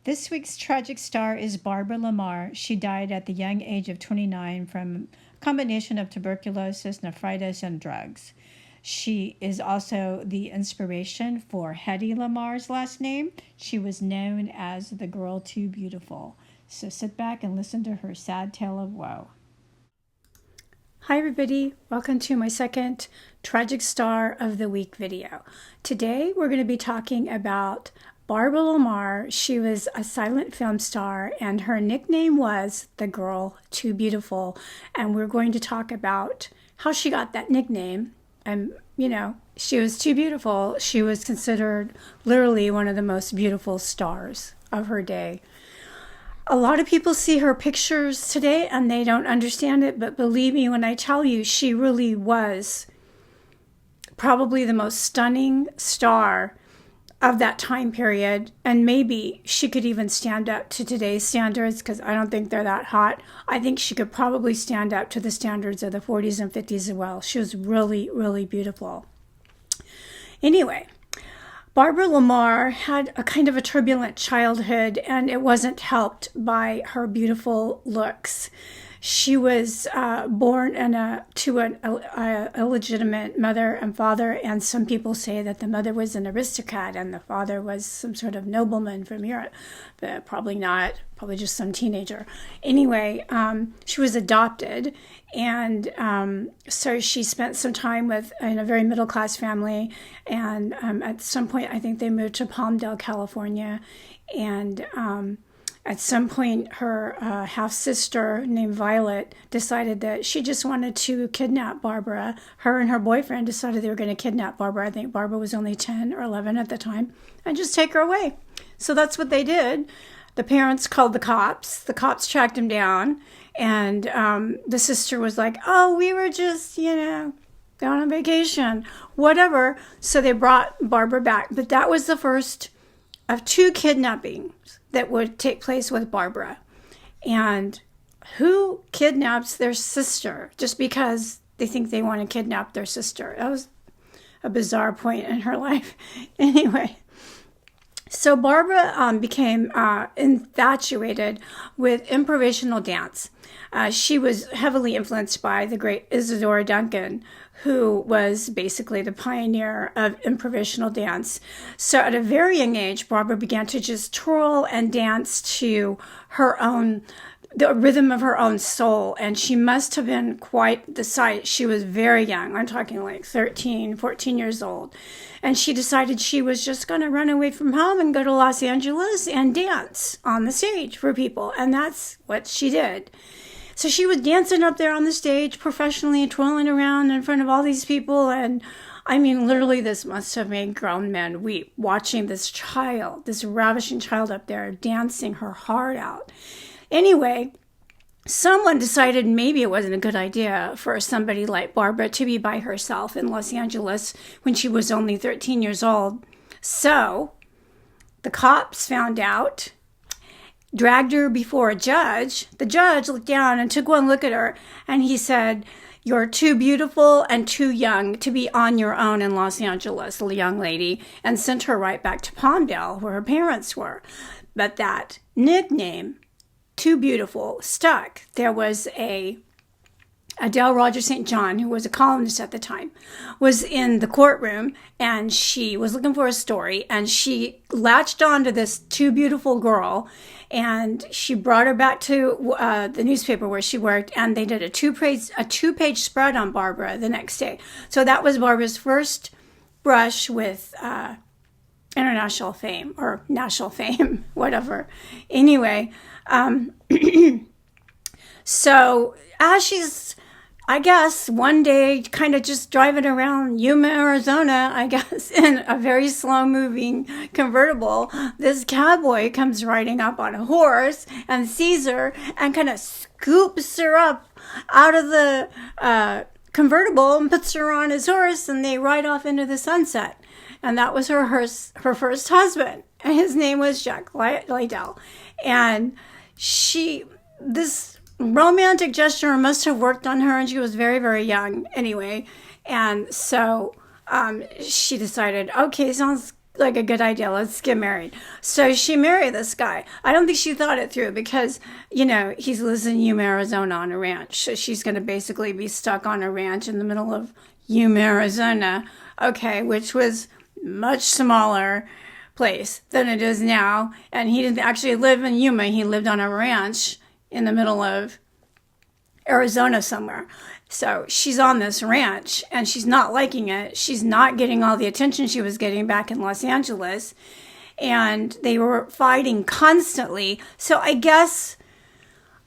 This week's tragic star is Barbara La Marr. She died at the young age of 29 from a combination of tuberculosis, nephritis, and drugs. She is also the inspiration for Hedy Lamarr's last name. She was known as the girl too beautiful. So sit back and listen to her sad tale of woe. Hi everybody, welcome to my second Tragic Star of the Week video. Today we're going to be talking about Barbara La Marr. She was a silent film star and her nickname was the girl too beautiful. And we're going to talk about how she got that nickname. And she was too beautiful. She was considered literally one of the most beautiful stars of her day. A lot of people see her pictures today and they don't understand it, but believe me when I tell you, she really was probably the most stunning star of that time period. And maybe she could even stand up to today's standards because I don't think they're that hot. I think she could probably stand up to the standards of the 40s and 50s as well. She was really, really beautiful. Anyway, Barbara La Marr had a kind of a turbulent childhood, and it wasn't helped by her beautiful looks. She was born to an illegitimate mother and father, and some people say that the mother was an aristocrat and the father was some sort of nobleman from Europe, but probably not, probably just some teenager. Anyway, she was adopted, and so she spent some time in a very middle-class family, and at some point I think they moved to Palmdale, California, and at some point, her half-sister named Violet decided that she just wanted to kidnap Barbara. Her and her boyfriend decided they were going to kidnap Barbara. I think Barbara was only 10 or 11 at the time, and just take her away. So that's what they did. The parents called the cops. The cops tracked him down, and the sister was like, oh, we were just, going on vacation, whatever. So they brought Barbara back. But that was the first of two kidnappings that would take place with Barbara. And who kidnaps their sister just because they think they want to kidnap their sister? That was a bizarre point in her life. Anyway, so Barbara became infatuated with improvisational dance. She was heavily influenced by the great Isadora Duncan, who was basically the pioneer of improvisational dance. So at a very young age, Barbara began to just twirl and dance to the rhythm of her own soul. And she must have been quite the sight. She was very young. I'm talking like 13, 14 years old. And she decided she was just going to run away from home and go to Los Angeles and dance on the stage for people. And that's what she did. So she was dancing up there on the stage professionally, twirling around in front of all these people. And I mean, literally, this must have made grown men weep, watching this child, this ravishing child up there dancing her heart out. Anyway, someone decided maybe it wasn't a good idea for somebody like Barbara to be by herself in Los Angeles when she was only 13 years old. So the cops found out, dragged her before a judge. The judge looked down and took one look at her, and he said, you're too beautiful and too young to be on your own in Los Angeles, young lady, and sent her right back to Palmdale where her parents were. But that nickname, too beautiful, stuck. There was Adele Rogers St. John, who was a columnist at the time, was in the courtroom, and she was looking for a story, and she latched on to this too beautiful girl, and she brought her back to the newspaper where she worked, and they did a two-page spread on Barbara the next day. So that was Barbara's first brush with international fame or national fame, whatever. Anyway, so as she's, I guess, one day kind of just driving around Yuma, Arizona, I guess, in a very slow-moving convertible, this cowboy comes riding up on a horse and sees her and kind of scoops her up out of the convertible and puts her on his horse, and they ride off into the sunset. And that was her first husband. And his name was Jack Liddell. And this romantic gesture must have worked on her, and she was very, very young anyway. And so she decided, okay, sounds like a good idea. Let's get married. So she married this guy. I don't think she thought it through because, he's lives in Yuma, Arizona on a ranch. So she's going to basically be stuck on a ranch in the middle of Yuma, Arizona. Okay, which was much smaller place than it is now. And he didn't actually live in Yuma. He lived on a ranch in the middle of Arizona somewhere. So she's on this ranch and she's not liking it. She's not getting all the attention she was getting back in Los Angeles. And they were fighting constantly. So I guess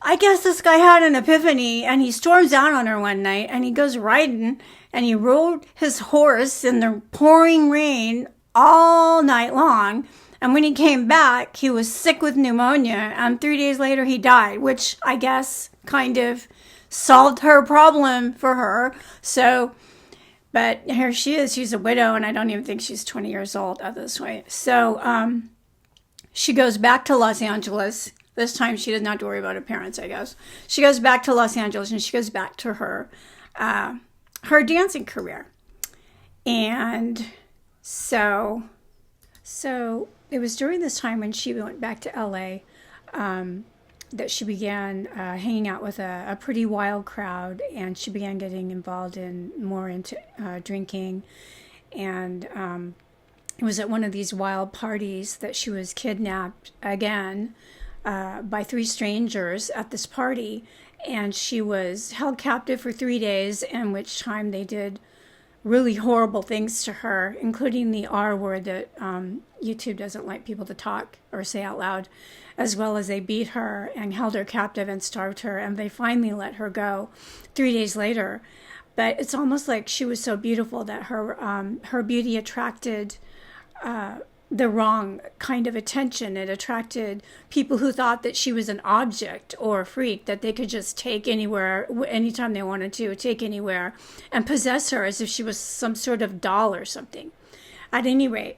this guy had an epiphany and he storms out on her one night and he goes riding and he rode his horse in the pouring rain all night long. And when he came back, he was sick with pneumonia. And 3 days later, he died, which I guess kind of solved her problem for her. So, but here she is. She's a widow, and I don't even think she's 20 years old at this point. So she goes back to Los Angeles. This time she doesn't have to worry about her parents, I guess. She goes back to Los Angeles, and she goes back to her dancing career. And so it was during this time when she went back to LA that she began hanging out with a pretty wild crowd, and she began getting involved more into drinking. And it was at one of these wild parties that she was kidnapped again by 3 strangers at this party, and she was held captive for 3 days, in which time they did really horrible things to her, including the R word that YouTube doesn't like people to talk or say out loud, as well as they beat her and held her captive and starved her, and they finally let her go 3 days later. But it's almost like she was so beautiful that her beauty attracted the wrong kind of attention. It attracted people who thought that she was an object or a freak that they could just take anywhere, anytime they wanted to, take anywhere and possess her as if she was some sort of doll or something. At any rate,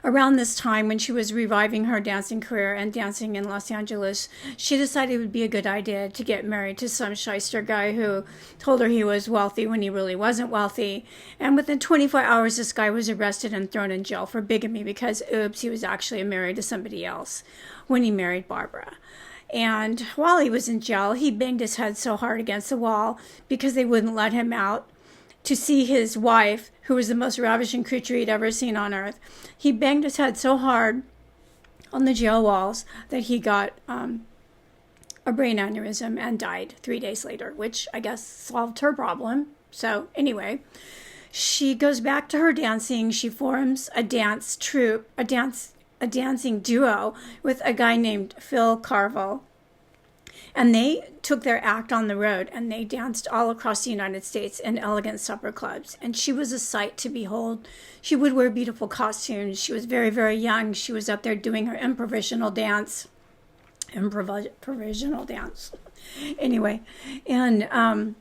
around this time when she was reviving her dancing career and dancing in Los Angeles, she decided it would be a good idea to get married to some shyster guy who told her he was wealthy when he really wasn't wealthy. And within 24 hours, this guy was arrested and thrown in jail for bigamy because, oops, he was actually married to somebody else when he married Barbara. And while he was in jail, he banged his head so hard against the wall because they wouldn't let him out to see his wife, who was the most ravishing creature he'd ever seen on earth. He banged his head so hard on the jail walls that he got a brain aneurysm and died 3 days later, which I guess solved her problem. So anyway, she goes back to her dancing. She forms a dance troupe, a dancing duo with a guy named Phil Carville. And they took their act on the road and they danced all across the United States in elegant supper clubs. And she was a sight to behold. She would wear beautiful costumes. She was very, very young. She was up there doing her improvisational dance. Anyway, and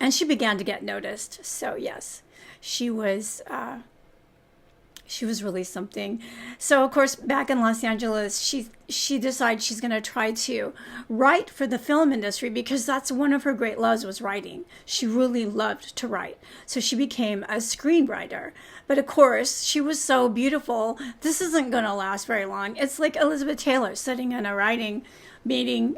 she began to get noticed. So yes, she was really something. So, of course, back in Los Angeles, she decides she's going to try to write for the film industry because that's one of her great loves was writing. She really loved to write. So she became a screenwriter. But, of course, she was so beautiful. This isn't going to last very long. It's like Elizabeth Taylor sitting in a writing meeting,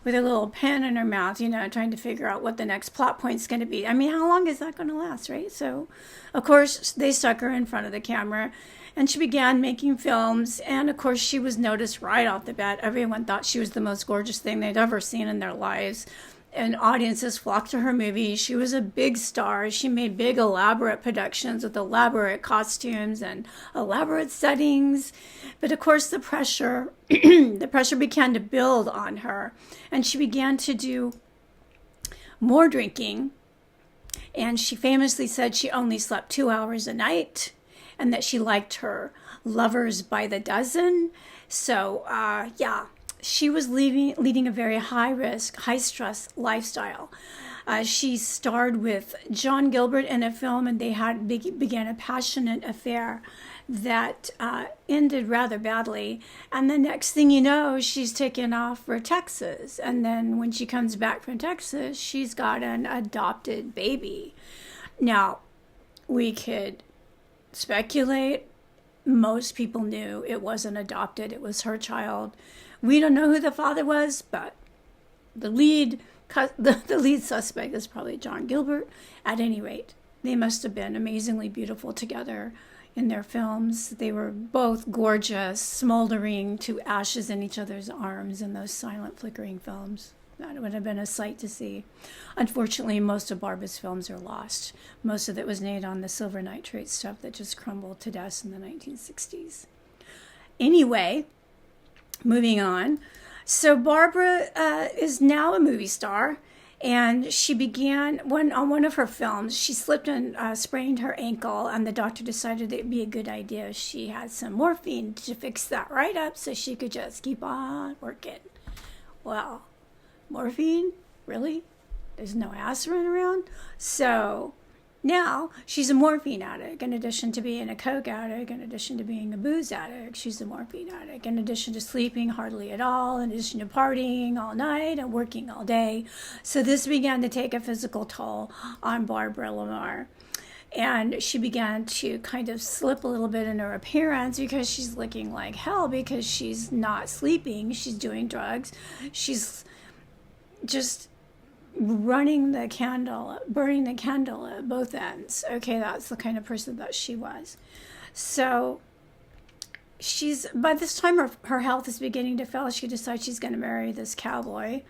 with a little pen in her mouth, trying to figure out what the next plot point's going to be. I mean, how long is that going to last, right? So, of course, they stuck her in front of the camera, and she began making films, and, of course, she was noticed right off the bat. Everyone thought she was the most gorgeous thing they'd ever seen in their lives, and audiences flocked to her movies. She was a big star. She made big, elaborate productions with elaborate costumes and elaborate settings. But of course, the pressure began to build on her, and she began to do more drinking. And she famously said she only slept 2 hours a night, and that she liked her lovers by the dozen. So, she was leading a very high-risk, high-stress lifestyle. She starred with John Gilbert in a film, and they began a passionate affair that ended rather badly. And the next thing you know, she's taken off for Texas. And then when she comes back from Texas, she's got an adopted baby. Now, we could speculate. Most people knew it wasn't adopted. It was her child. We don't know who the father was, but the lead suspect is probably John Gilbert. At any rate, they must have been amazingly beautiful together in their films. They were both gorgeous, smoldering to ashes in each other's arms in those silent, flickering films. That would have been a sight to see. Unfortunately, most of Barbara's films are lost. Most of it was made on the silver nitrate stuff that just crumbled to dust in the 1960s. Anyway, moving on. So Barbara is now a movie star, and she began, on one of her films, she slipped and sprained her ankle, and the doctor decided it'd be a good idea if she had some morphine to fix that right up so she could just keep on working. Well, morphine? Really? There's no aspirin around? So now she's a morphine addict. In addition to being a coke addict, in addition to being a booze addict, she's a morphine addict. In addition to sleeping hardly at all, in addition to partying all night and working all day. So this began to take a physical toll on Barbara La Marr. And she began to kind of slip a little bit in her appearance because she's looking like hell because she's not sleeping. She's doing drugs. She's just burning the candle at both ends. Okay, that's the kind of person that she was. So by this time her health is beginning to fail. She decides she's going to marry this cowboy.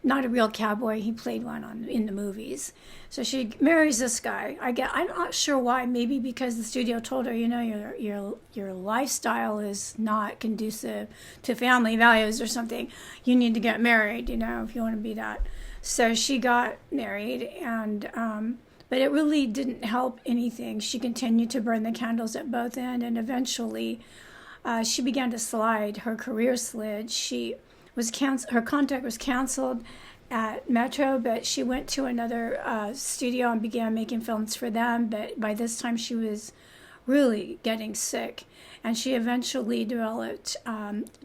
Not a real cowboy. He played one in the movies. So she marries this guy. I'm not sure why. Maybe because the studio told her, your lifestyle is not conducive to family values or something. You need to get married, if you want to be that. So she got married, and but it really didn't help anything. She continued to burn the candles at both ends, and eventually she began to slide. Her career slid. Her contract was canceled at Metro, but she went to another studio and began making films for them. But by this time, she was really getting sick, and she eventually developed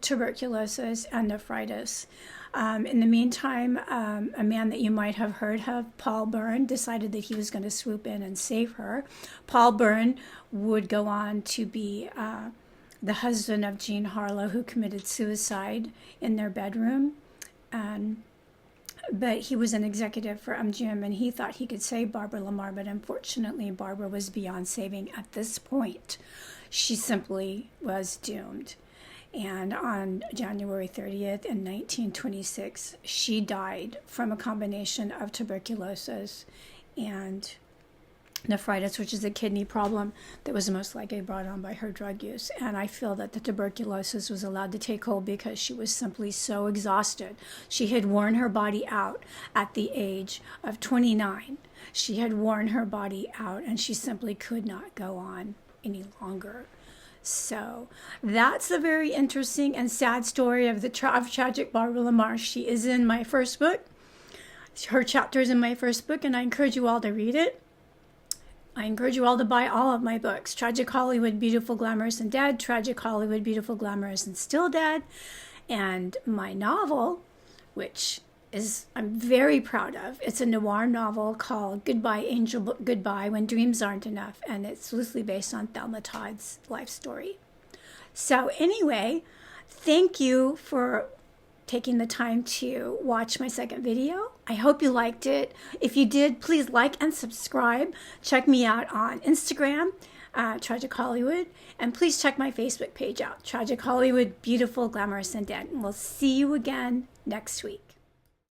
tuberculosis and nephritis. In the meantime, a man that you might have heard of, Paul Byrne, decided that he was going to swoop in and save her. Paul Byrne would go on to be the husband of Jean Harlow, who committed suicide in their bedroom. But he was an executive for MGM, and he thought he could save Barbara La Marr, but unfortunately, Barbara was beyond saving at this point. She simply was doomed. And on January 30th in 1926, she died from a combination of tuberculosis and nephritis, which is a kidney problem that was most likely brought on by her drug use. And I feel that the tuberculosis was allowed to take hold because she was simply so exhausted. She had worn her body out at the age of 29. She had worn her body out, and she simply could not go on any longer. So that's a very interesting and sad story of the tragic Barbara La Marr. She is in my first book. Her chapter is in my first book, and I encourage you all to read it. I encourage you all to buy all of my books. Tragic Hollywood, Beautiful, Glamorous, and Dead. Tragic Hollywood, Beautiful, Glamorous, and Still Dead. And my novel, which I'm very proud of. It's a noir novel called Goodbye, Angel, Goodbye, When Dreams Aren't Enough. And it's loosely based on Thelma Todd's life story. So anyway, thank you for taking the time to watch my second video. I hope you liked it. If you did, please like and subscribe. Check me out on Instagram, Tragic Hollywood, and please check my Facebook page out, Tragic Hollywood, Beautiful, Glamorous, and Dead. And we'll see you again next week.